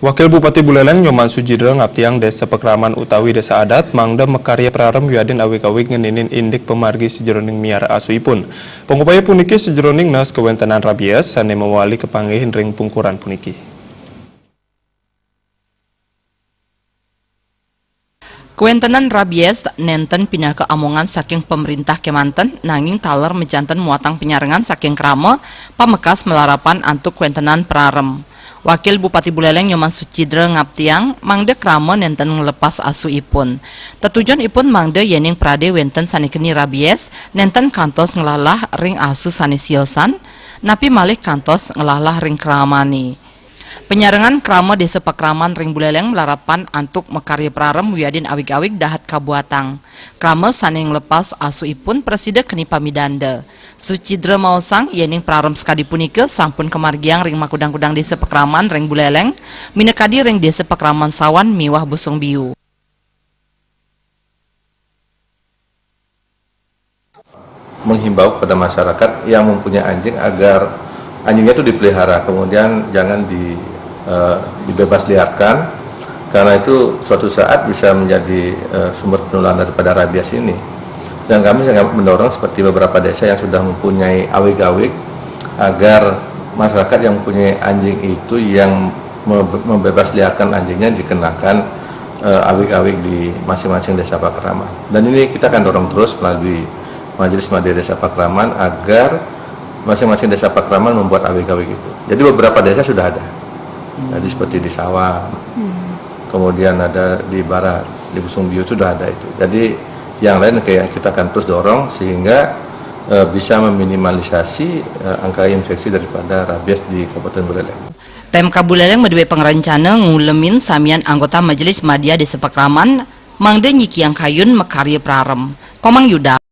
Wakil Bupati Buleleng Nyoman Sujidro ngaptiang Desa Pekraman utawi Desa Adat mangda mekarya prarem wiadin awik-awik ngeninin indik pemargi sejroning miara asuipun. Pengupaya puniki sejroning nas kewentenan rabies sane mewali kepanggihin ring pungkuran puniki. Kewentenan rabies nenten pindah ke amongan saking pemerintah Kemanten nanging taler mejanten muatang penyarengan saking krama pamekas melarapan antuk kewentenan prarem. Wakil Bupati Buleleng Nyoman Sujidro ngaptiang mangde krama nenten ngelepas asu ipun. Tetujuan ipun mangde yening prade wenten sanikeni rabies nenten kantos ngelalah ring asu sanisiosan napi malih kantos ngelalah ring kramani. Penyarengan krama Desa Pekraman ring Buleleng melarapan antuk mekarya prarem wiadin awik-awik dahat kabuatang. Krama saning lepas asu ipun preside keni pamidanda. Sujidro maosang yening prarem skadi punike sampun kemargiang ring makudang-kudang Desa Pekraman ring Buleleng minekadi ring Desa Pekraman Sawan miwah Busung Biu. Menghimbau kepada masyarakat yang mempunyai anjing agar anjingnya itu dipelihara, kemudian jangan dibebas liarkan, karena itu suatu saat bisa menjadi sumber penularan daripada rabies ini. Dan kami sangat mendorong seperti beberapa desa yang sudah mempunyai awik-awik agar masyarakat yang mempunyai anjing itu yang membebas liarkan anjingnya dikenakan awik-awik di masing-masing Desa Pekraman. Dan ini kita akan dorong terus melalui Majelis Madya Desa Pekraman agar masing-masing Desa Pekraman membuat awik-awik itu. Jadi beberapa desa sudah ada. Jadi seperti di Sawah, kemudian ada di Barat, di Busung Biu sudah ada itu. Jadi yang lain kayak kita akan terus dorong sehingga bisa meminimalisasi angka infeksi daripada rabies di Kabupaten Buleleng. PMK Buleleng medue pengerencana ngulemin samian anggota Majelis Madya Desa Pekraman mangde nyikiang kayun mekarya prarem. Komang Yuda